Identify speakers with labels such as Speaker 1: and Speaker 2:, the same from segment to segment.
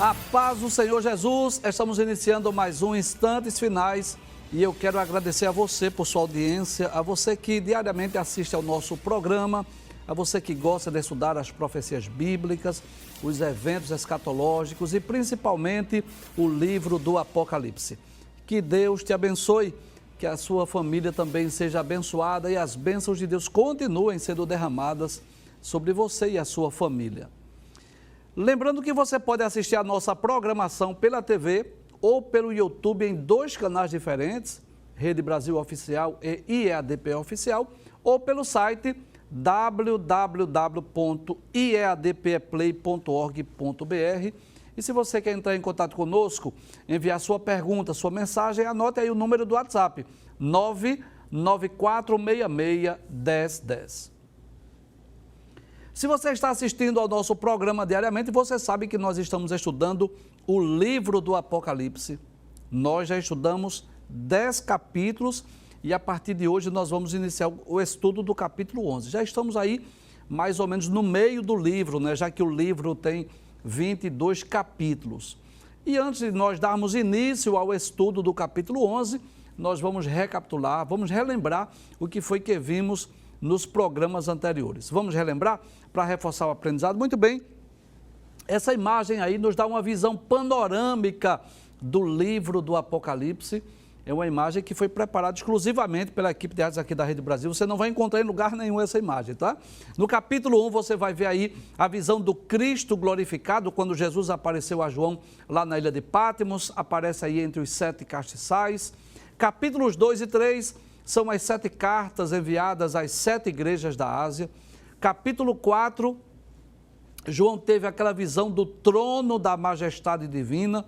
Speaker 1: A paz do Senhor Jesus, estamos iniciando mais um Instantes Finais e eu quero agradecer a você por sua audiência, a você que diariamente assiste ao nosso programa, a você que gosta de estudar as profecias bíblicas, os eventos escatológicos e principalmente o livro do Apocalipse. Que Deus te abençoe, que a sua família também seja abençoada e as bênçãos de Deus continuem sendo derramadas sobre você e a sua família. Lembrando que você pode assistir a nossa programação pela TV ou pelo YouTube em dois canais diferentes, Rede Brasil Oficial e IEADP Oficial, ou pelo site www.iadpeplay.org.br. E se você quer entrar em contato conosco, enviar sua pergunta, sua mensagem, anote aí o número do WhatsApp, 994661010. Se você está assistindo ao nosso programa diariamente, você sabe que nós estamos estudando o livro do Apocalipse. Nós já estudamos 10 capítulos e a partir de hoje nós vamos iniciar o estudo do capítulo 11. Já estamos aí mais ou menos no meio do livro, né? Já que o livro tem 22 capítulos. E antes de nós darmos início ao estudo do capítulo 11, nós vamos recapitular, vamos relembrar o que foi que vimos nos programas anteriores. Vamos relembrar para reforçar o aprendizado? Muito bem, essa imagem aí nos dá uma visão panorâmica do livro do Apocalipse. É uma imagem que foi preparada exclusivamente pela equipe de artes aqui da Rede Brasil. Você não vai encontrar em lugar nenhum essa imagem, tá? No capítulo 1 você vai ver aí a visão do Cristo glorificado, quando Jesus apareceu a João lá na ilha de Patmos, aparece aí entre os 7 castiçais. Capítulos 2 e 3 são as 7 cartas enviadas às 7 igrejas da Ásia. Capítulo 4, João teve aquela visão do trono da majestade divina,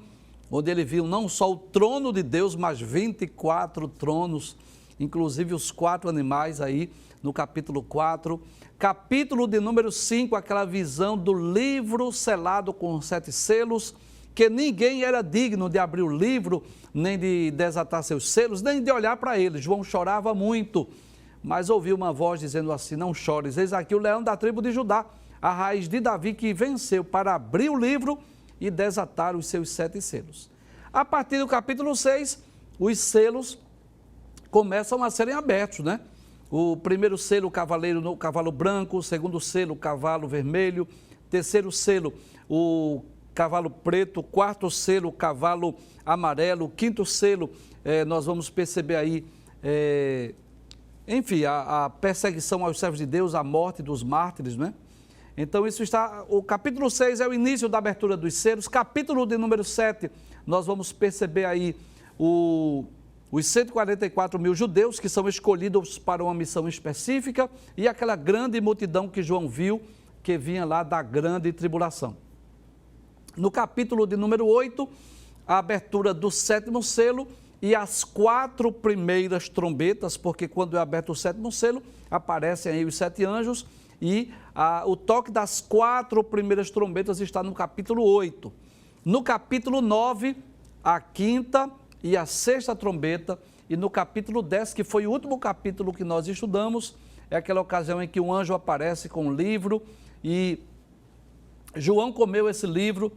Speaker 1: onde ele viu não só o trono de Deus, mas 24 tronos, inclusive os 4 animais aí no capítulo 4. Capítulo de número 5, aquela visão do livro selado com 7 selos, que ninguém era digno de abrir o livro, nem de desatar seus selos, nem de olhar para ele. João chorava muito, mas ouviu uma voz dizendo assim: não chores, eis aqui o leão da tribo de Judá, a raiz de Davi, que venceu para abrir o livro e desatar os seus 7 selos. A partir do capítulo 6, os selos começam a serem abertos, né? O primeiro selo, o cavalo branco, o segundo selo, o cavalo vermelho, terceiro selo, o cavalo preto, quarto selo, cavalo amarelo, quinto selo, nós vamos perceber aí, enfim, a perseguição aos servos de Deus, a morte dos mártires, né? Então isso está, o capítulo 6 é o início da abertura dos selos. Capítulo de número 7, nós vamos perceber aí os 144 mil judeus que são escolhidos para uma missão específica e aquela grande multidão que João viu, que vinha lá da grande tribulação. No capítulo de número 8, a abertura do 7º selo e as 4 primeiras trombetas, porque quando é aberto o 7º selo, aparecem aí os 7 anjos e o toque das 4 primeiras trombetas está no capítulo 8. No capítulo 9, a 5ª e a 6ª trombeta, e no capítulo 10, que foi o último capítulo que nós estudamos, é aquela ocasião em que um anjo aparece com um livro e João comeu esse livro,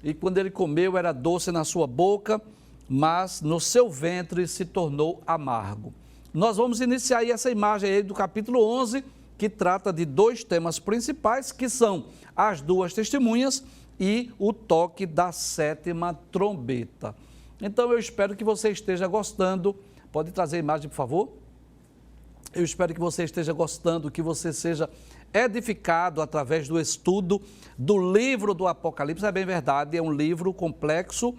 Speaker 1: e quando ele comeu era doce na sua boca, mas no seu ventre se tornou amargo. Nós vamos iniciar aí essa imagem aí do capítulo 11, que trata de 2 temas principais, que são as 2 testemunhas e o toque da 7ª trombeta. Então eu espero que você esteja gostando. Pode trazer a imagem, por favor? Eu espero que você esteja gostando, que você seja edificado através do estudo do livro do Apocalipse. É bem verdade, é um livro complexo,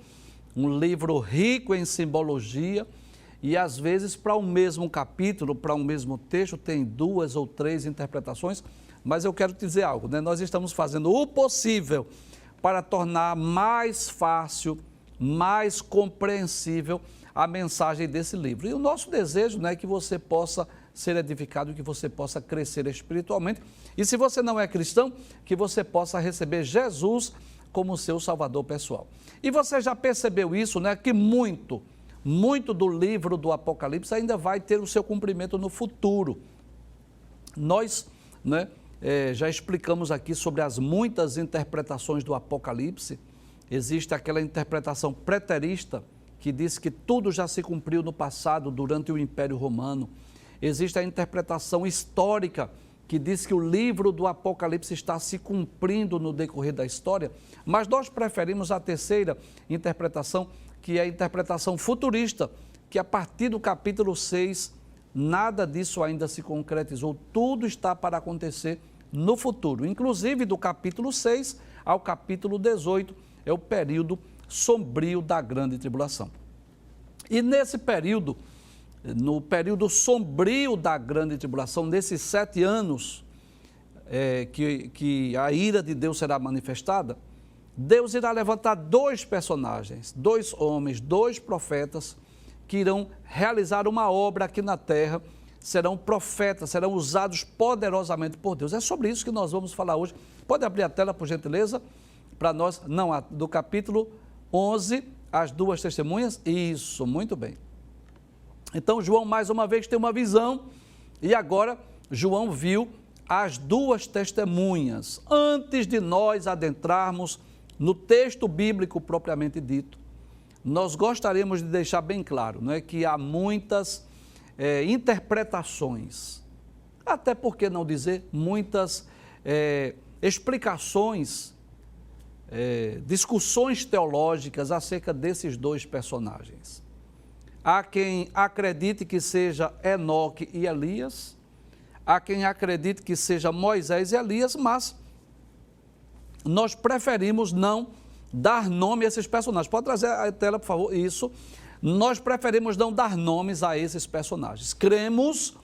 Speaker 1: um livro rico em simbologia e às vezes para um mesmo capítulo, para um mesmo texto, tem 2 ou 3 interpretações, mas eu quero te dizer algo, né? Nós estamos fazendo o possível para tornar mais fácil, mais compreensível a mensagem desse livro. E o nosso desejo, né, é que você possa ser edificado, que você possa crescer espiritualmente. E se você não é cristão, que você possa receber Jesus como seu salvador pessoal. E você já percebeu isso, né? Que muito do livro do Apocalipse ainda vai ter o seu cumprimento no futuro. Nós, né, já explicamos aqui sobre as muitas interpretações do Apocalipse existe aquela interpretação preterista que diz que tudo já se cumpriu no passado, durante o Império Romano. Existe a interpretação histórica que diz que o livro do Apocalipse está se cumprindo no decorrer da história, mas nós preferimos a terceira interpretação, que é a interpretação futurista, que a partir do capítulo 6, nada disso ainda se concretizou, tudo está para acontecer no futuro. Inclusive, do capítulo 6 ao capítulo 18, é o período sombrio da grande tribulação. E nesse período, no período sombrio da grande tribulação, nesses 7 anos que a ira de Deus será manifestada, Deus irá levantar 2 personagens, 2 homens, 2 profetas, que irão realizar uma obra aqui na terra, serão profetas, serão usados poderosamente por Deus. É sobre isso que nós vamos falar hoje. Pode abrir a tela, por gentileza, para nós, do capítulo 11, as 2 testemunhas. Isso, muito bem. Então, João, mais uma vez, tem uma visão, e agora João viu as 2 testemunhas. Antes de nós adentrarmos no texto bíblico propriamente dito, nós gostaríamos de deixar bem claro, não é, que há muitas interpretações, até por que não dizer muitas explicações, discussões teológicas acerca desses 2 personagens. Há quem acredite que seja Enoque e Elias, há quem acredite que seja Moisés e Elias, mas nós preferimos não dar nome a esses personagens. Pode trazer a tela, por favor? Isso. Nós preferimos não dar nomes a esses personagens. Cremos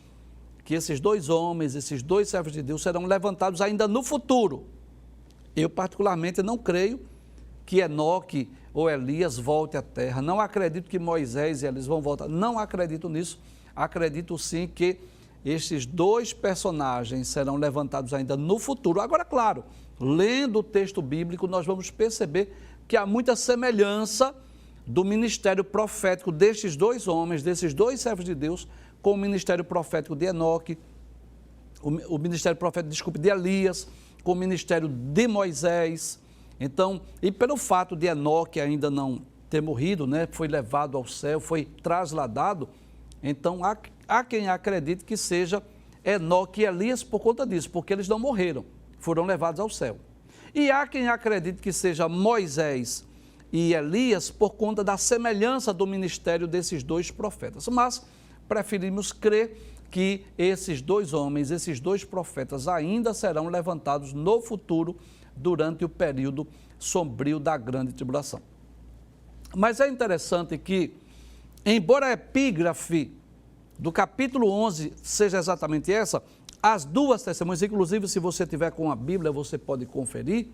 Speaker 1: que esses 2 homens, esses 2 servos de Deus serão levantados ainda no futuro. Eu, particularmente, não creio que Enoque ou Elias volte à terra. Não acredito que Moisés e Elias vão voltar. Não acredito nisso. Acredito sim que estes 2 personagens serão levantados ainda no futuro. Agora, claro, lendo o texto bíblico, nós vamos perceber que há muita semelhança do ministério profético destes 2 homens, desses 2 servos de Deus, com o ministério profético de Enoque, o ministério profético, de Elias, com o ministério de Moisés. Então, e pelo fato de Enoque ainda não ter morrido, né, foi levado ao céu, foi trasladado, então há quem acredite que seja Enoque e Elias por conta disso, porque eles não morreram, foram levados ao céu. E há quem acredite que seja Moisés e Elias por conta da semelhança do ministério desses 2 profetas. Mas preferimos crer que esses 2 homens, esses 2 profetas ainda serão levantados no futuro durante o período sombrio da grande tribulação. Mas é interessante que, embora a epígrafe do capítulo 11 seja exatamente essa, as 2 testemunhas, inclusive se você tiver com a Bíblia, você pode conferir,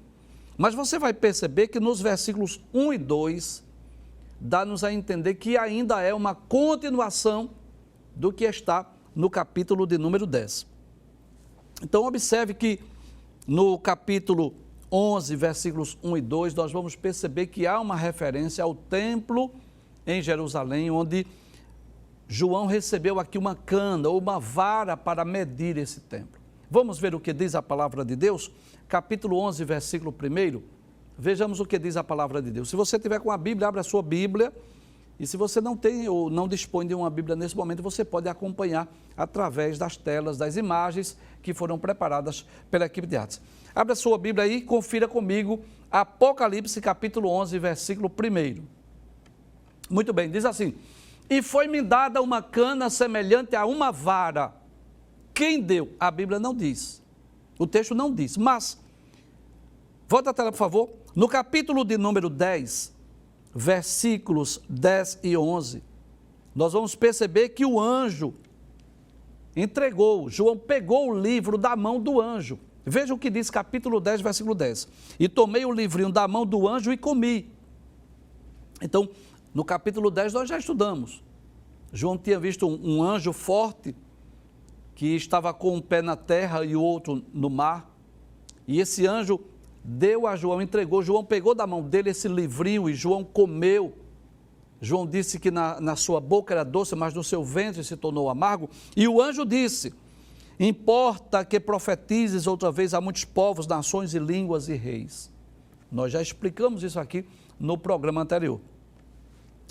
Speaker 1: mas você vai perceber que nos versículos 1 e 2, dá-nos a entender que ainda é uma continuação do que está no capítulo de número 10. Então, observe que no capítulo 11, versículos 1 e 2, nós vamos perceber que há uma referência ao templo em Jerusalém, onde João recebeu aqui uma cana ou uma vara para medir esse templo. Vamos ver o que diz a palavra de Deus? Capítulo 11, versículo 1. Vejamos o que diz a palavra de Deus. Se você tiver com a Bíblia, abra a sua Bíblia. E se você não tem ou não dispõe de uma Bíblia nesse momento, você pode acompanhar através das telas, das imagens que foram preparadas pela equipe de artes. Abra a sua Bíblia aí e confira comigo Apocalipse, capítulo 11, versículo 1. Muito bem, diz assim: e foi-me dada uma cana semelhante a uma vara. Quem deu? A Bíblia não diz. O texto não diz, mas, volta a tela, por favor. No capítulo de número 10, versículos 10 e 11, nós vamos perceber que o anjo entregou, João pegou o livro da mão do anjo. Veja o que diz capítulo 10, versículo 10. E tomei o livrinho da mão do anjo e comi. Então, no capítulo 10 nós já estudamos. João tinha visto um anjo forte que estava com um pé na terra e o outro no mar. E esse anjo deu a João, entregou. João pegou da mão dele esse livrinho e João comeu. João disse que na sua boca era doce, mas no seu ventre se tornou amargo. E o anjo disse: importa que profetizes outra vez a muitos povos, nações e línguas e reis. Nós já explicamos isso aqui no programa anterior.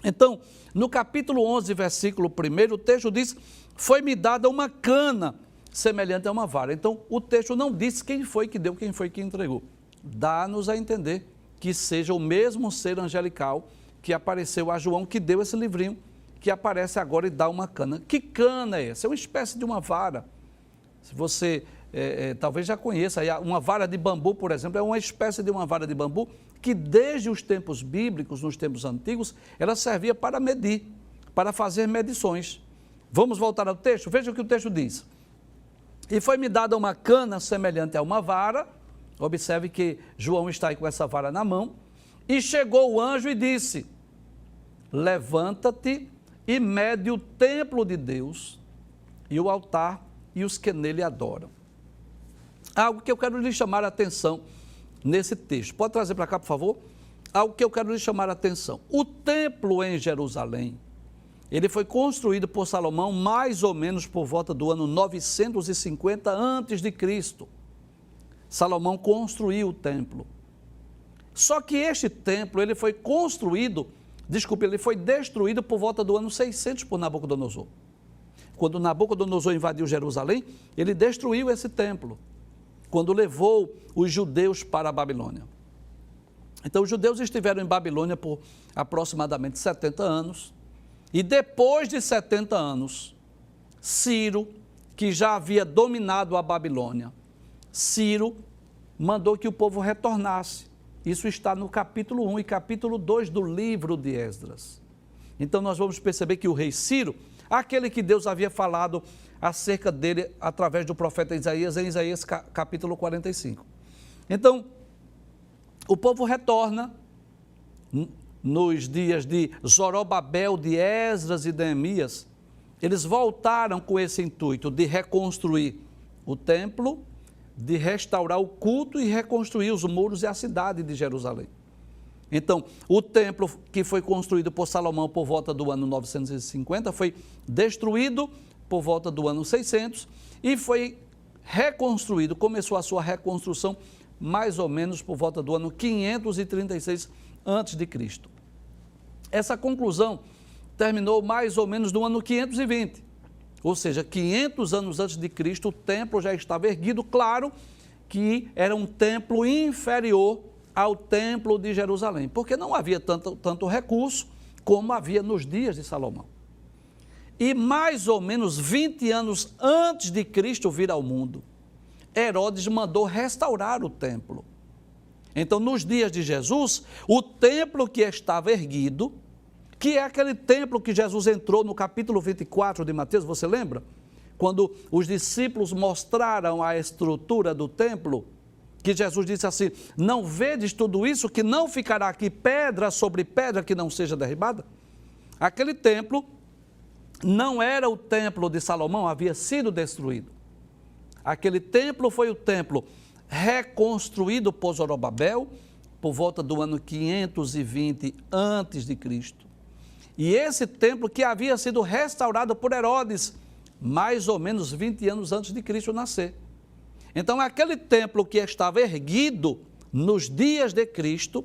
Speaker 1: Então, no capítulo 11, versículo 1, o texto diz: foi-me dada uma cana semelhante a uma vara. Então, o texto não diz quem foi que deu, quem foi que entregou. Dá-nos a entender que seja o mesmo ser angelical que apareceu a João, que deu esse livrinho, que aparece agora e dá uma cana. Que cana é essa? É uma espécie de uma vara. Se você talvez já conheça, uma vara de bambu, por exemplo, é uma espécie de uma vara de bambu que desde os tempos bíblicos, nos tempos antigos, ela servia para medir, para fazer medições. Vamos voltar ao texto? Veja o que o texto diz. E foi-me dada uma cana semelhante a uma vara. Observe que João está aí com essa vara na mão. E chegou o anjo e disse: levanta-te e mede o templo de Deus e o altar e os que nele adoram. Algo que eu quero lhe chamar a atenção nesse texto. Pode trazer para cá, por favor? Algo que eu quero lhe chamar a atenção. O templo em Jerusalém, ele foi construído por Salomão mais ou menos por volta do ano 950 a.C. Salomão construiu o templo. Só que este templo, ele foi ele foi destruído por volta do ano 600 por Nabucodonosor. Quando Nabucodonosor invadiu Jerusalém, ele destruiu esse templo, quando levou os judeus para a Babilônia. Então, os judeus estiveram em Babilônia por aproximadamente 70 anos, e depois de 70 anos, Ciro, que já havia dominado a Babilônia, Ciro mandou que o povo retornasse. Isso está no capítulo 1 e capítulo 2 do livro de Esdras. Então, nós vamos perceber que o rei Ciro, aquele que Deus havia falado acerca dele através do profeta Isaías, em Isaías capítulo 45. Então, o povo retorna nos dias de Zorobabel, de Esdras e de Neemias. Eles voltaram com esse intuito de reconstruir o templo, de restaurar o culto e reconstruir os muros e a cidade de Jerusalém. Então, o templo que foi construído por Salomão por volta do ano 950 foi destruído por volta do ano 600 e foi reconstruído, começou a sua reconstrução mais ou menos por volta do ano 536 a.C. Essa conclusão terminou mais ou menos no ano 520, ou seja, 500 anos antes de Cristo, o templo já estava erguido. Claro que era um templo inferior ao templo de Jerusalém, porque não havia tanto recurso como havia nos dias de Salomão. E mais ou menos 20 anos antes de Cristo vir ao mundo, Herodes mandou restaurar o templo. Então, nos dias de Jesus, o templo que estava erguido, que é aquele templo que Jesus entrou no capítulo 24 de Mateus, você lembra? Quando os discípulos mostraram a estrutura do templo, que Jesus disse assim: não vedes tudo isso, que não ficará aqui pedra sobre pedra que não seja derribada? Aquele templo não era o templo de Salomão, havia sido destruído. Aquele templo foi o templo reconstruído por Zorobabel por volta do ano 520 a.C. E esse templo que havia sido restaurado por Herodes mais ou menos 20 anos antes de Cristo nascer. Então, aquele templo que estava erguido nos dias de Cristo,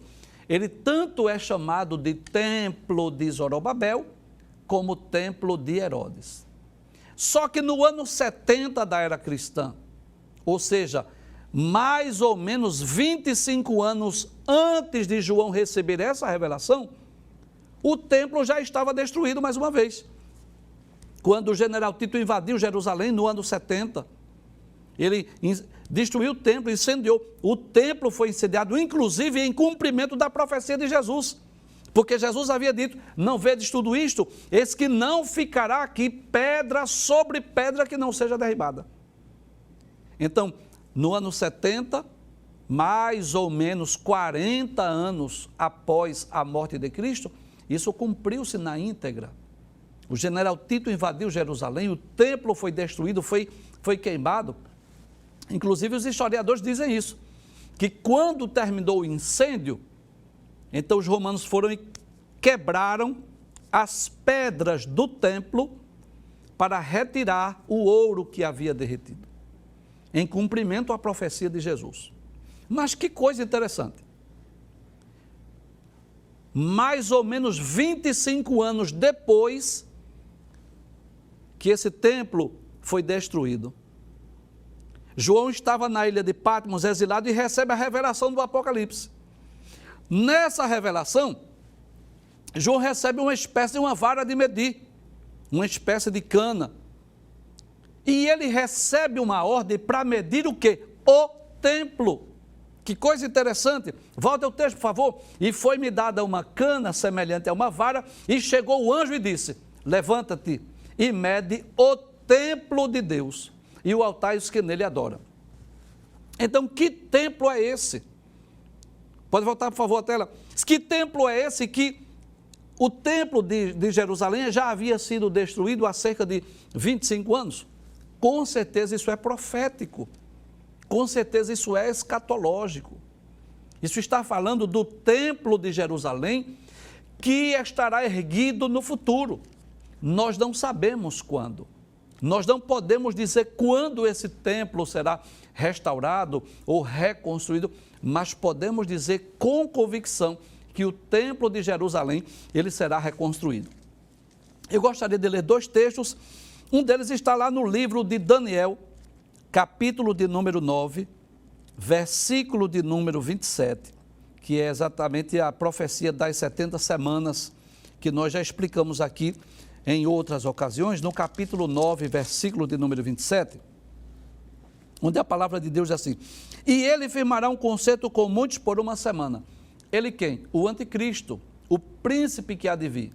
Speaker 1: ele tanto é chamado de templo de Zorobabel, como templo de Herodes. Só que no ano 70 da era cristã, ou seja, mais ou menos 25 anos antes de João receber essa revelação, o templo já estava destruído mais uma vez. Quando o general Tito invadiu Jerusalém no ano 70, ele destruiu o templo, incendiou. O templo foi incendiado, inclusive em cumprimento da profecia de Jesus. Porque Jesus havia dito: não vedes tudo isto? Eis que não ficará aqui pedra sobre pedra que não seja derribada. Então, no ano 70, mais ou menos 40 anos após a morte de Cristo, isso cumpriu-se na íntegra. O general Tito invadiu Jerusalém, o templo foi destruído, foi queimado. Inclusive, os historiadores dizem isso, que quando terminou o incêndio, então os romanos foram e quebraram as pedras do templo para retirar o ouro que havia derretido, em cumprimento à profecia de Jesus. Mas que coisa interessante. mais ou menos 25 anos depois que esse templo foi destruído. João estava na ilha de Patmos, exilado, e recebe a revelação do Apocalipse. Nessa revelação, João recebe uma espécie de uma vara de medir, uma espécie de cana. E ele recebe uma ordem para medir o quê? O templo. Que coisa interessante. Volta ao texto, por favor. E foi-me dada uma cana semelhante a uma vara, e chegou o anjo e disse: levanta-te e mede o templo de Deus e o altar e os que nele adoram. Então, que templo é esse? Pode voltar, por favor, a tela. Que templo é esse que o templo de Jerusalém já havia sido destruído há cerca de 25 anos? Com certeza isso é profético. Com certeza isso é escatológico. Isso está falando do templo de Jerusalém que estará erguido no futuro. Nós não sabemos quando. Nós não podemos dizer quando esse templo será restaurado ou reconstruído, mas podemos dizer com convicção que o templo de Jerusalém, ele será reconstruído. Eu gostaria de ler 2 textos, um deles está lá no livro de Daniel, capítulo de número 9, versículo de número 27, que é exatamente a profecia das 70 semanas, que nós já explicamos aqui em outras ocasiões, no capítulo 9, versículo de número 27, onde a palavra de Deus diz assim: e ele firmará um concerto com muitos por uma semana. Ele quem? O anticristo, o príncipe que há de vir.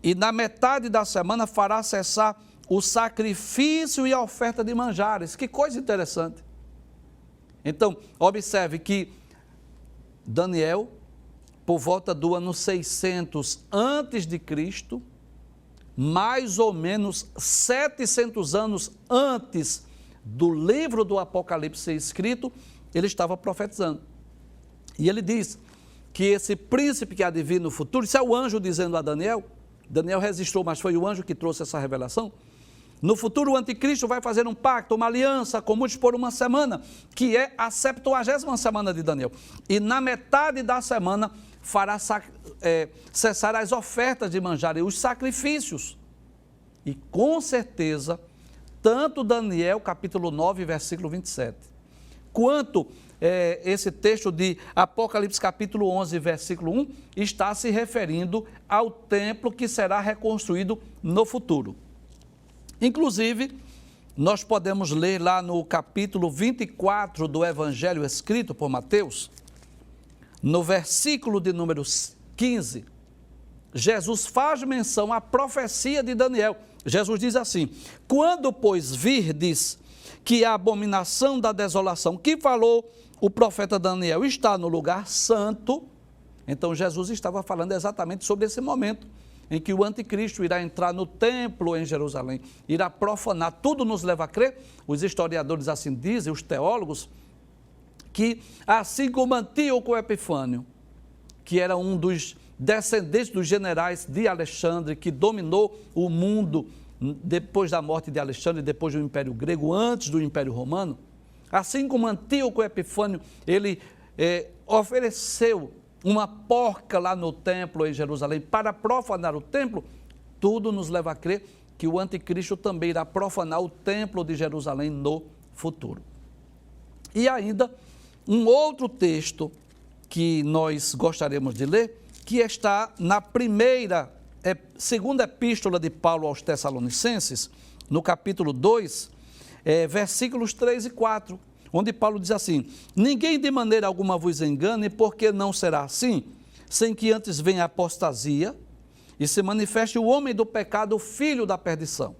Speaker 1: E na metade da semana fará cessar o sacrifício e a oferta de manjares. Que coisa interessante. Então, observe que Daniel, por volta do ano 600 antes de Cristo, mais ou menos 700 anos antes do livro do Apocalipse ser escrito, ele estava profetizando. E ele diz que esse príncipe que há de vir no futuro, isso é o anjo dizendo a Daniel, Daniel resistiu, mas foi o anjo que trouxe essa revelação. No futuro o anticristo vai fazer um pacto, uma aliança com muitos por uma semana, que é a 70ª semana de Daniel. E na metade da semana fará cessar as ofertas de manjar e os sacrifícios. E com certeza, tanto Daniel, capítulo 9, versículo 27, quanto esse texto de Apocalipse, capítulo 11, versículo 1, está se referindo ao templo que será reconstruído no futuro. Inclusive, nós podemos ler lá no capítulo 24 do Evangelho escrito por Mateus, no versículo de número 15, Jesus faz menção à profecia de Daniel. Jesus diz assim: quando, pois, virdes que a abominação da desolação que falou o profeta Daniel está no lugar santo, então Jesus estava falando exatamente sobre esse momento em que o anticristo irá entrar no templo em Jerusalém, irá profanar. Tudo nos leva a crer, os historiadores assim dizem, os teólogos, que assim como Antíoco Epifânio, que era um dos descendentes dos generais de Alexandre, que dominou o mundo depois da morte de Alexandre, depois do Império Grego, antes do Império Romano, assim como Antíoco Epifânio, ele ofereceu uma porca lá no templo em Jerusalém para profanar o templo, tudo nos leva a crer que o anticristo também irá profanar o templo de Jerusalém no futuro. E ainda um outro texto que nós gostaríamos de ler, que está na segunda epístola de Paulo aos Tessalonicenses, no capítulo 2, versículos 3 e 4, onde Paulo diz assim: ninguém de maneira alguma vos engane, porque não será assim, sem que antes venha a apostasia e se manifeste o homem do pecado, o filho da perdição,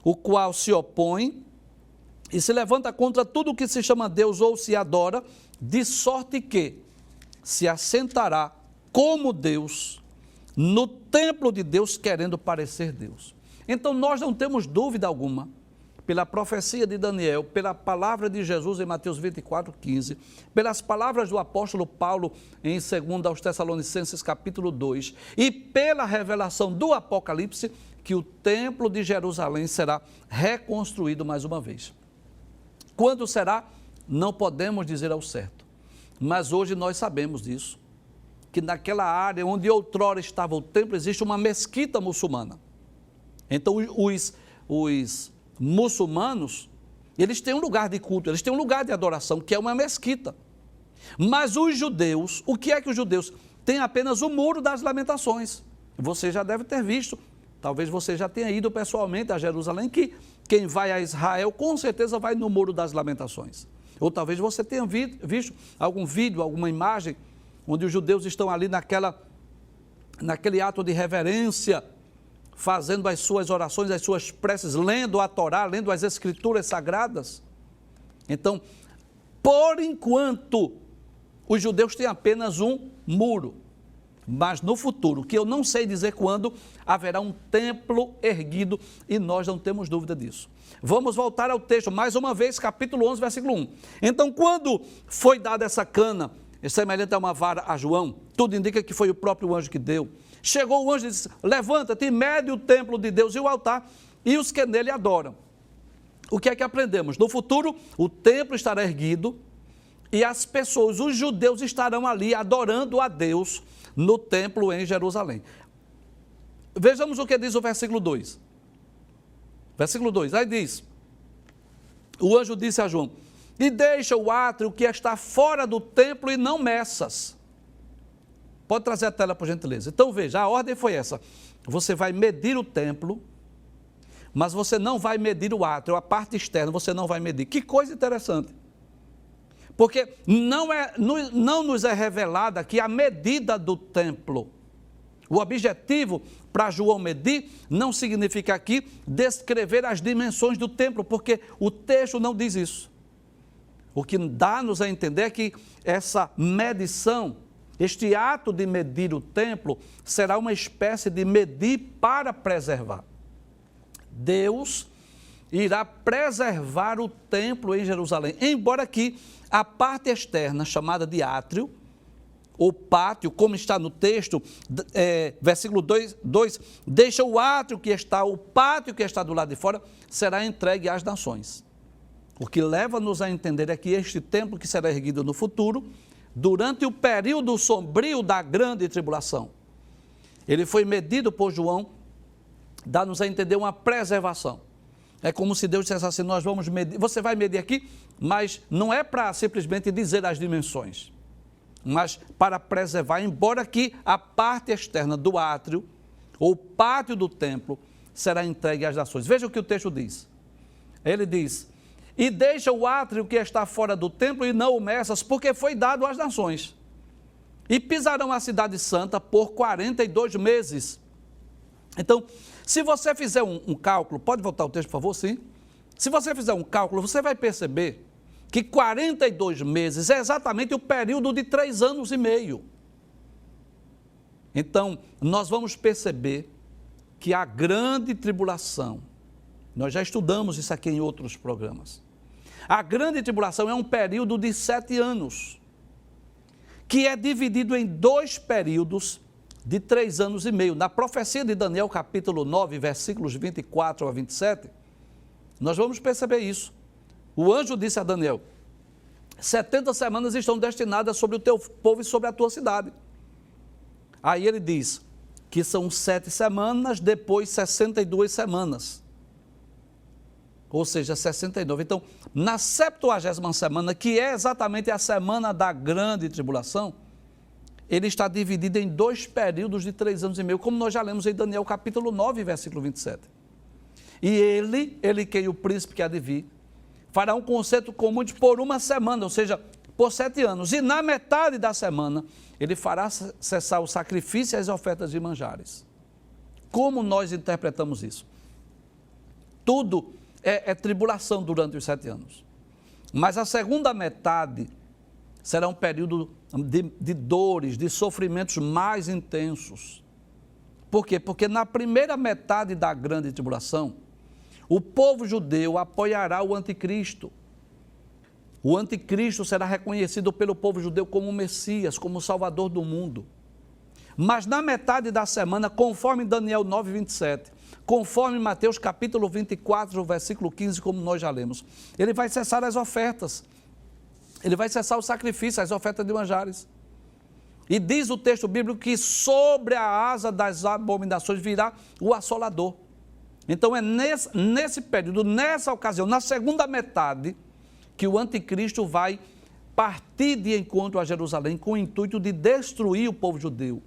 Speaker 1: o qual se opõe e se levanta contra tudo o que se chama Deus ou se adora, de sorte que se assentará como Deus no templo de Deus, querendo parecer Deus. Então nós não temos dúvida alguma, pela profecia de Daniel, pela palavra de Jesus em Mateus 24, 15, pelas palavras do apóstolo Paulo em 2 aos Tessalonicenses capítulo 2 e pela revelação do Apocalipse, que o templo de Jerusalém será reconstruído mais uma vez. Quando será? Não podemos dizer ao certo, mas hoje nós sabemos disso. que naquela área onde outrora estava o templo, existe uma mesquita muçulmana. Então, os muçulmanos, eles têm um lugar de culto, eles têm um lugar de adoração, que é uma mesquita. Mas os judeus, o que é que os judeus? Têm apenas o Muro das Lamentações. Você já deve ter visto, talvez você já tenha ido pessoalmente a Jerusalém, que quem vai a Israel com certeza vai no Muro das Lamentações. Ou talvez você tenha visto algum vídeo, alguma imagem, onde os judeus estão ali naquele ato de reverência, fazendo as suas orações, as suas preces, lendo a Torá, lendo as Escrituras Sagradas. Então, por enquanto, os judeus têm apenas um muro. Mas no futuro, que eu não sei dizer quando, haverá um templo erguido e nós não temos dúvida disso. Vamos voltar ao texto, mais uma vez, capítulo 11, versículo 1. Então, quando foi dada essa cana, semelhante a uma vara a João, tudo indica que foi o próprio anjo que deu. Chegou o anjo e disse: levanta-te e mede o templo de Deus e o altar e os que nele adoram. O que é que aprendemos? No futuro, o templo estará erguido e as pessoas, os judeus, estarão ali adorando a Deus no templo em Jerusalém. Vejamos o que diz o versículo 2. Versículo 2, aí diz: o anjo disse a João: e deixa o átrio que está fora do templo e não meças. Pode trazer a tela, por gentileza. Então veja, a ordem foi essa: você vai medir o templo, mas você não vai medir o átrio, a parte externa você não vai medir. Que coisa interessante. Porque não nos é revelada aqui a medida do templo. O objetivo para João medir não significa aqui descrever as dimensões do templo, porque o texto não diz isso. O que dá-nos a entender é que essa medição, este ato de medir o templo, será uma espécie de medir para preservar. Deus irá preservar o templo em Jerusalém, embora aqui a parte externa, chamada de átrio, ou pátio, como está no texto, versículo 2, deixa o átrio que está, o pátio que está do lado de fora, será entregue às nações. O que leva-nos a entender é que este templo que será erguido no futuro, durante o período sombrio da grande tribulação, ele foi medido por João, dá-nos a entender uma preservação. É como se Deus dissesse assim: nós vamos medir, você vai medir aqui, mas não é para simplesmente dizer as dimensões, mas para preservar, embora que a parte externa do átrio, ou pátio do templo, será entregue às nações. Veja o que o texto diz. Ele diz: e deixa o átrio que está fora do templo e não o meças, porque foi dado às nações. E pisarão a cidade santa por 42 meses. Então, se você fizer um cálculo, pode voltar o texto, por favor, sim? Se você fizer um cálculo, você vai perceber que 42 meses é exatamente o período de 3 anos e meio. Então, nós vamos perceber que a grande tribulação, nós já estudamos isso aqui em outros programas, a grande tribulação é um período de 7 anos, que é dividido em 2 períodos de 3 anos e meio. Na profecia de Daniel, capítulo 9, versículos 24 a 27, nós vamos perceber isso. O anjo disse a Daniel: 70 semanas estão destinadas sobre o teu povo e sobre a tua cidade. Aí ele diz que são 7 semanas, depois 62 semanas. Ou seja, 69. Então, na 70ª semana, que é exatamente a semana da grande tribulação, ele está dividido em 2 períodos de 3 anos e meio, como nós já lemos em Daniel capítulo 9, versículo 27. E ele quem o príncipe que há de vir, fará um concerto com muitos por 1 semana, ou seja, por 7 anos. E na metade da semana, ele fará cessar o sacrifício e as ofertas de manjares. Como nós interpretamos isso? Tudo é tribulação durante os 7 anos. Mas a segunda metade será um período de dores, de sofrimentos mais intensos. Por quê? Porque na primeira metade da grande tribulação, o povo judeu apoiará o anticristo. O anticristo será reconhecido pelo povo judeu como o Messias, como o Salvador do mundo. Mas na metade da semana, conforme Daniel 9, 27, conforme Mateus capítulo 24, versículo 15, como nós já lemos, ele vai cessar as ofertas. Ele vai cessar o sacrifício, as ofertas de manjares. E diz o texto bíblico que sobre a asa das abominações virá o assolador. Então é nesse período, nessa ocasião, na segunda metade, que o anticristo vai partir de encontro a Jerusalém com o intuito de destruir o povo judeu,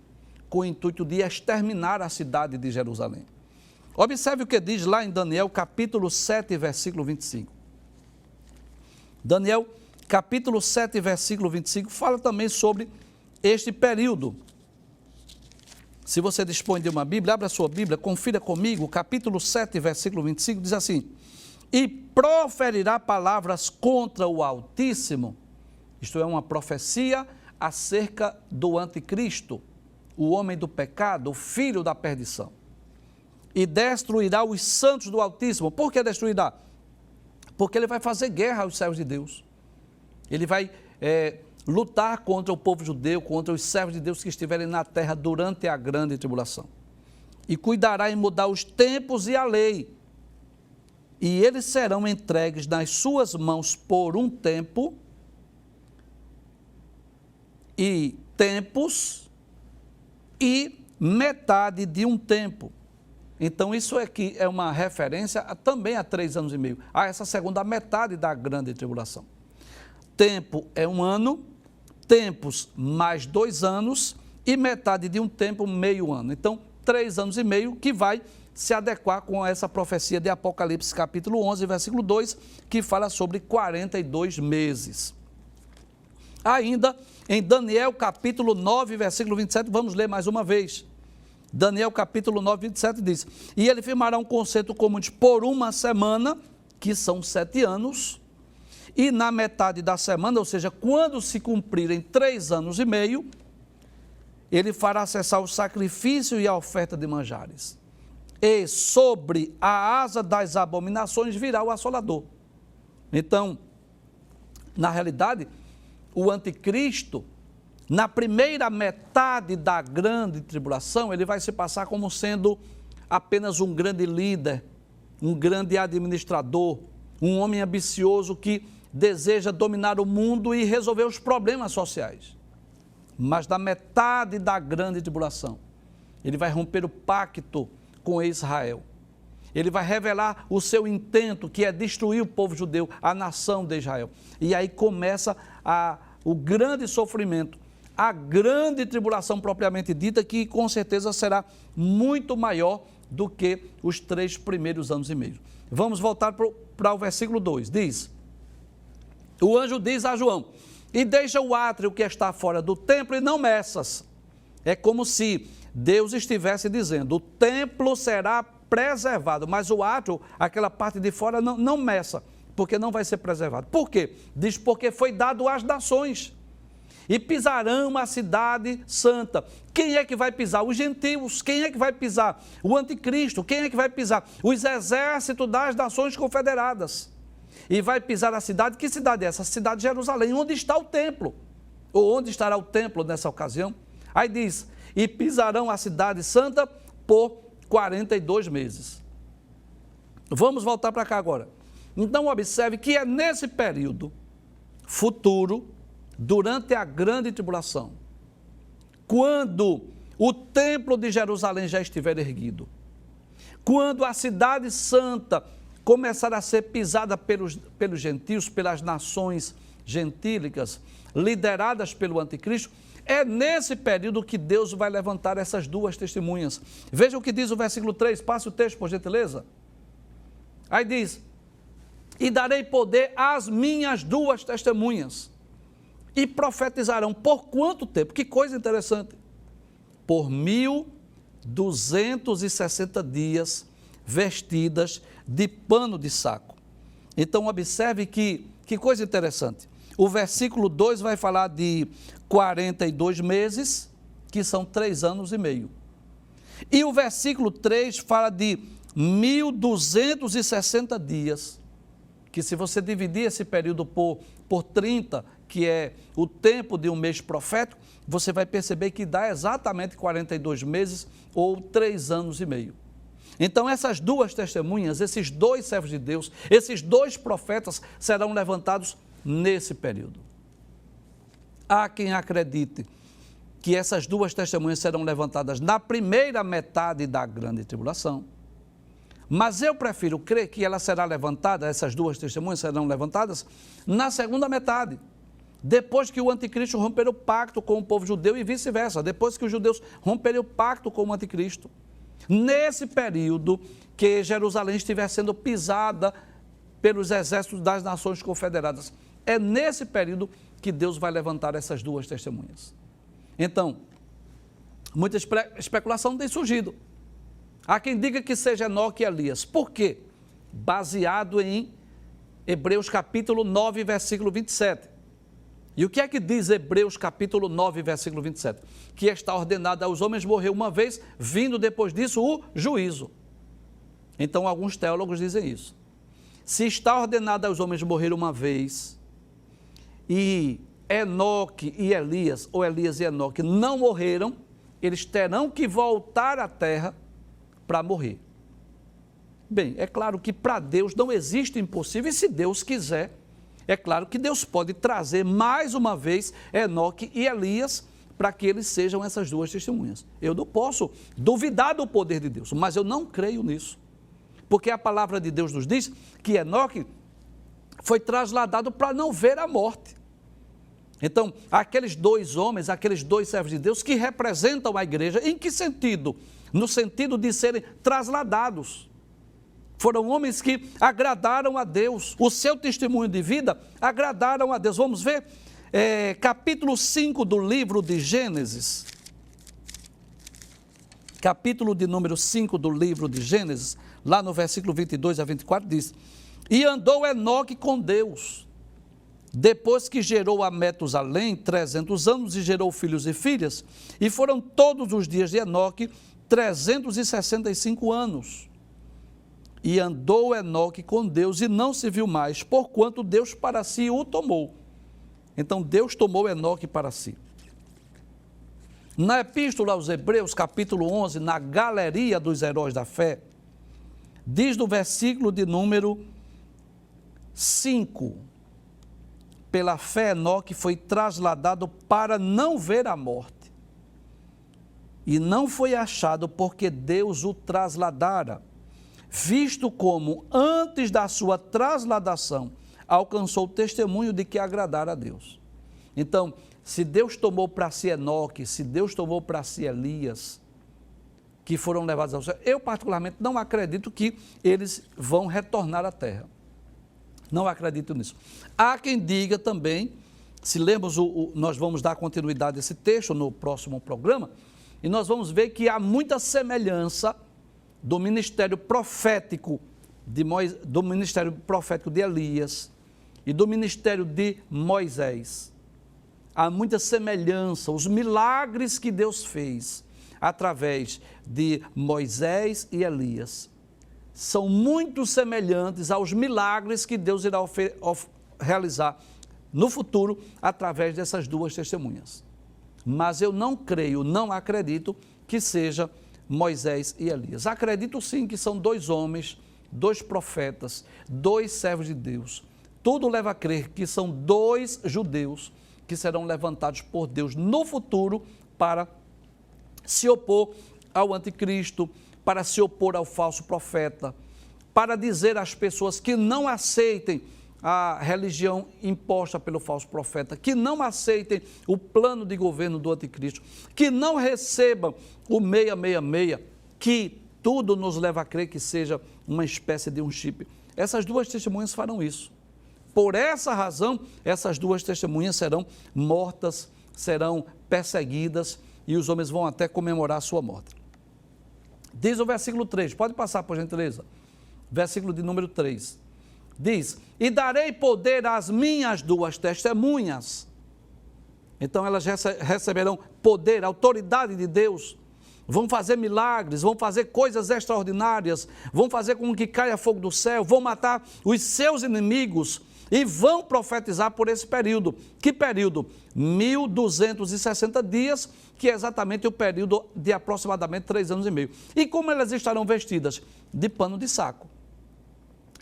Speaker 1: com o intuito de exterminar a cidade de Jerusalém. Observe o que diz lá em Daniel, capítulo 7, versículo 25. Daniel, capítulo 7, versículo 25, fala também sobre este período. Se você dispõe de uma Bíblia, abra a sua Bíblia, confira comigo, capítulo 7, versículo 25, diz assim: e proferirá palavras contra o Altíssimo. Isto é uma profecia acerca do anticristo, o homem do pecado, o filho da perdição. E destruirá os santos do Altíssimo. Por que destruirá? Porque ele vai fazer guerra aos servos de Deus. Ele vai lutar contra o povo judeu, contra os servos de Deus que estiverem na terra durante a grande tribulação. E cuidará em mudar os tempos e a lei. E eles serão entregues nas suas mãos por um tempo e tempos e metade de um tempo. Então, isso aqui é uma referência também a 3 anos e meio, a essa segunda metade da grande tribulação. Tempo é 1 ano, tempos mais 2 anos e metade de um tempo, meio ano. Então, 3 anos e meio que vai se adequar com essa profecia de Apocalipse, capítulo 11, versículo 2, que fala sobre 42 meses. Ainda em Daniel, capítulo 9, versículo 27, vamos ler mais uma vez. Daniel, capítulo 9, 27 diz: e ele firmará um concerto com muitos por 1 semana, que são 7 anos, e na metade da semana, ou seja, quando se cumprirem 3 anos e meio, ele fará cessar o sacrifício e a oferta de manjares. E sobre a asa das abominações virá o assolador. Então, na realidade, o anticristo, na primeira metade da grande tribulação, ele vai se passar como sendo apenas um grande líder, um grande administrador, um homem ambicioso que deseja dominar o mundo e resolver os problemas sociais. Mas na metade da grande tribulação, ele vai romper o pacto com Israel. Ele vai revelar o seu intento, que é destruir o povo judeu, a nação de Israel. E aí começa o grande sofrimento, a grande tribulação propriamente dita, que com certeza será muito maior do que os 3 primeiros anos e meio. Vamos voltar para o versículo 2. Diz: o anjo diz a João: e deixa o átrio que está fora do templo e não meças. É como se Deus estivesse dizendo: o templo será preservado, mas o átrio, aquela parte de fora, não meça, porque não vai ser preservado. Por quê? Diz: porque foi dado às nações, e pisarão a cidade santa. Quem é que vai pisar? Os gentios. Quem é que vai pisar? O anticristo. Quem é que vai pisar? Os exércitos das nações confederadas. E vai pisar a cidade. Que cidade é essa? A cidade de Jerusalém, onde está o templo. Ou onde estará o templo nessa ocasião? Aí diz: e pisarão a cidade santa por 42 meses. Vamos voltar para cá agora. Então, observe que é nesse período futuro, durante a grande tribulação, quando o templo de Jerusalém já estiver erguido, quando a cidade santa começar a ser pisada pelos gentios, pelas nações gentílicas, lideradas pelo anticristo, é nesse período que Deus vai levantar essas 2 testemunhas. Veja o que diz o versículo 3, passe o texto, por gentileza. Aí diz: e darei poder às minhas 2 testemunhas, e profetizarão por quanto tempo? Que coisa interessante. Por 1260 dias, vestidas de pano de saco. Então, observe que coisa interessante. O versículo 2 vai falar de 42 meses, que são 3 anos e meio. E o versículo 3 fala de 1260 dias, que se você dividir esse período por 30, que é o tempo de um mês profético, você vai perceber que dá exatamente 42 meses ou 3 anos e meio. Então, essas 2 testemunhas, esses 2 servos de Deus, esses 2 profetas serão levantados nesse período. Há quem acredite que essas duas testemunhas serão levantadas na primeira metade da grande tribulação. Mas eu prefiro crer que ela será levantada, essas duas testemunhas serão levantadas na segunda metade, depois que o anticristo romper o pacto com o povo judeu e vice-versa, depois que os judeus romperem o pacto com o anticristo. Nesse período que Jerusalém estiver sendo pisada pelos exércitos das nações confederadas, é nesse período que Deus vai levantar essas duas testemunhas. Então, muita especulação tem surgido. Há quem diga que seja Enoque e Elias. Por quê? Baseado em Hebreus capítulo 9, versículo 27. E o que é que diz Hebreus capítulo 9, versículo 27? Que está ordenado aos homens morrer uma vez, vindo depois disso o juízo. Então, alguns teólogos dizem isso. Se está ordenado aos homens morrer uma vez, e Enoque e Elias, ou Elias e Enoque, não morreram, eles terão que voltar à terra para morrer. Bem, é claro que para Deus não existe impossível, e se Deus quiser, é claro que Deus pode trazer mais uma vez Enoque e Elias para que eles sejam essas duas testemunhas. Eu não posso duvidar do poder de Deus, mas eu não creio nisso. Porque a palavra de Deus nos diz que Enoque foi trasladado para não ver a morte. Então, aqueles dois homens, aqueles dois servos de Deus que representam a igreja, em que sentido? No sentido de serem trasladados. Foram homens que agradaram a Deus, o seu testemunho de vida agradaram a Deus. Vamos ver capítulo 5 do livro de Gênesis. Capítulo de número 5 do livro de Gênesis, lá no versículo 22 a 24 diz: E andou Enoque com Deus, depois que gerou a Metusalém 300 anos e gerou filhos e filhas, e foram todos os dias de Enoque 365 anos. E andou Enoque com Deus e não se viu mais, porquanto Deus para si o tomou. Então Deus tomou Enoque para si. Na Epístola aos Hebreus, capítulo 11, na galeria dos heróis da fé, diz no versículo de número 5, pela fé Enoque foi trasladado para não ver a morte, e não foi achado porque Deus o trasladara, visto como antes da sua trasladação alcançou o testemunho de que agradara a Deus. Então, se Deus tomou para si Enoque, se Deus tomou para si Elias, que foram levados ao céu, eu particularmente não acredito que eles vão retornar à terra. Não acredito nisso. Há quem diga também, se lermos, nós vamos dar continuidade a esse texto no próximo programa, e nós vamos ver que há muita semelhança do ministério profético do ministério profético de Elias e do ministério de Moisés. Há muita semelhança, os milagres que Deus fez através de Moisés e Elias são muito semelhantes aos milagres que Deus irá realizar no futuro através dessas duas testemunhas. Mas eu não creio, não acredito que seja Moisés e Elias. Acredito sim que são dois homens, dois profetas, dois servos de Deus. Tudo leva a crer que são dois judeus que serão levantados por Deus no futuro para se opor ao anticristo, para se opor ao falso profeta, para dizer às pessoas que não aceitem a religião imposta pelo falso profeta, que não aceitem o plano de governo do anticristo, que não recebam o 666, que tudo nos leva a crer que seja uma espécie de um chip. Essas duas testemunhas farão isso. Por essa razão, essas duas testemunhas serão mortas, serão perseguidas e os homens vão até comemorar a sua morte. Diz o versículo 3, pode passar por gentileza, versículo de número 3. Diz, e darei poder às minhas duas testemunhas. Então elas receberão poder, autoridade de Deus, vão fazer milagres, vão fazer coisas extraordinárias, vão fazer com que caia fogo do céu, vão matar os seus inimigos e vão profetizar por esse período. Que período? 1260 dias, que é exatamente o período de aproximadamente 3 anos e meio. E como elas estarão vestidas? De pano de saco.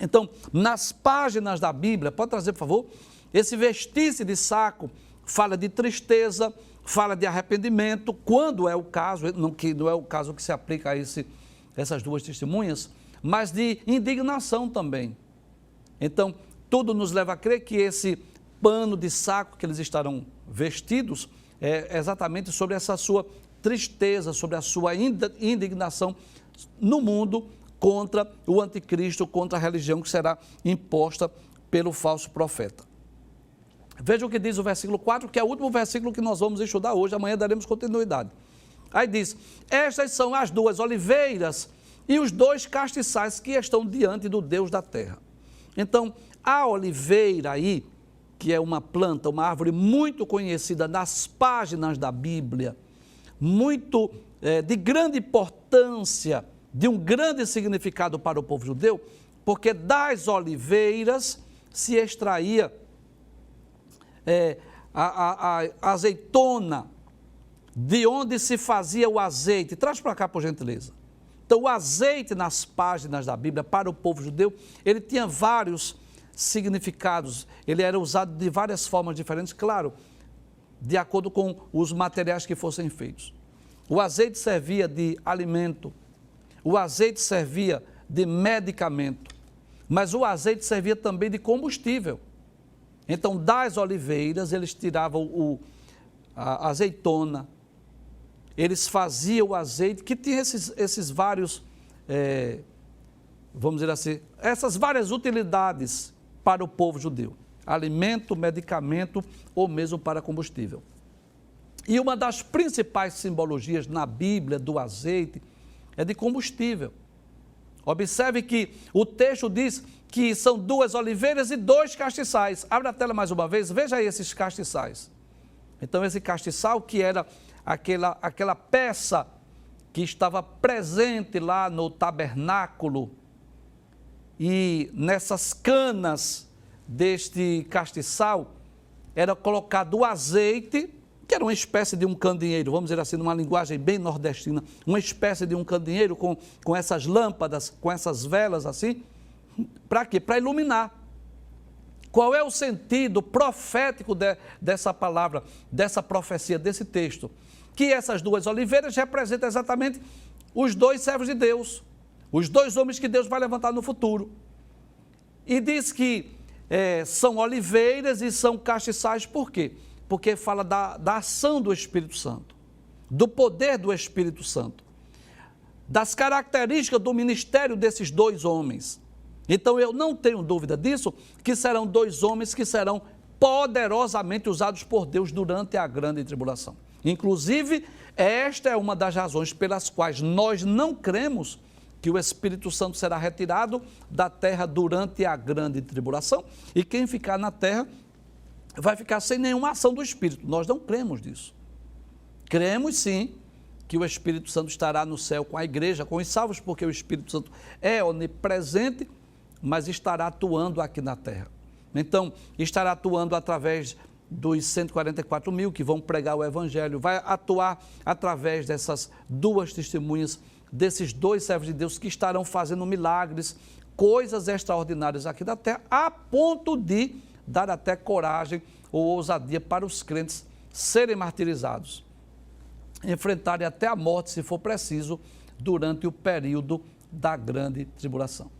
Speaker 1: Então, nas páginas da Bíblia, pode trazer, por favor, esse vestir-se de saco fala de tristeza, fala de arrependimento, quando é o caso, que não é o caso que se aplica a essas duas testemunhas, mas de indignação também. Então, tudo nos leva a crer que esse pano de saco que eles estarão vestidos é exatamente sobre essa sua tristeza, sobre a sua indignação no mundo contra o anticristo, contra a religião que será imposta pelo falso profeta. Veja o que diz o versículo 4, que é o último versículo que nós vamos estudar hoje, amanhã daremos continuidade. Aí diz: estas são as duas oliveiras e os dois castiçais que estão diante do Deus da terra. Então, a oliveira aí, que é uma planta, uma árvore muito conhecida nas páginas da Bíblia, muito de grande importância, de um grande significado para o povo judeu, porque das oliveiras se extraía a azeitona, de onde se fazia o azeite. Traz para cá, por gentileza. Então, o azeite nas páginas da Bíblia, para o povo judeu, ele tinha vários significados, ele era usado de várias formas diferentes, claro, de acordo com os materiais que fossem feitos. O azeite servia de alimento, o azeite servia de medicamento, mas o azeite servia também de combustível. Então, das oliveiras, eles tiravam a azeitona, eles faziam o azeite, que tinha esses vários, vamos dizer assim, essas várias utilidades para o povo judeu. Alimento, medicamento ou mesmo para combustível. E uma das principais simbologias na Bíblia do azeite é de combustível. Observe que o texto diz que são duas oliveiras e dois castiçais. Abre a tela mais uma vez, veja aí esses castiçais. Então, esse castiçal, que era aquela peça que estava presente lá no tabernáculo, e nessas canas deste castiçal era colocado o azeite, que era uma espécie de um candeeiro, vamos dizer assim, numa linguagem bem nordestina, uma espécie de um candeeiro com essas lâmpadas, com essas velas assim. Para quê? Para iluminar. Qual é o sentido profético dessa palavra, dessa profecia, desse texto? Que essas duas oliveiras representam exatamente os dois servos de Deus, os dois homens que Deus vai levantar no futuro. E diz que são oliveiras e são castiçais, por quê? Porque fala da ação do Espírito Santo, do poder do Espírito Santo, das características do ministério desses dois homens. Então, eu não tenho dúvida disso, que serão dois homens que serão poderosamente usados por Deus durante a grande tribulação. Inclusive, esta é uma das razões pelas quais nós não cremos que o Espírito Santo será retirado da terra durante a grande tribulação, e quem ficar na terra vai ficar sem nenhuma ação do Espírito. Nós não cremos nisso. Cremos sim que o Espírito Santo estará no céu com a igreja, com os salvos, porque o Espírito Santo é onipresente, mas estará atuando aqui na terra. Então, estará atuando através dos 144 mil que vão pregar o Evangelho, vai atuar através dessas duas testemunhas, desses dois servos de Deus que estarão fazendo milagres, coisas extraordinárias aqui na terra, a ponto de dar até coragem ou ousadia para os crentes serem martirizados, enfrentarem até a morte, se for preciso, durante o período da grande tribulação.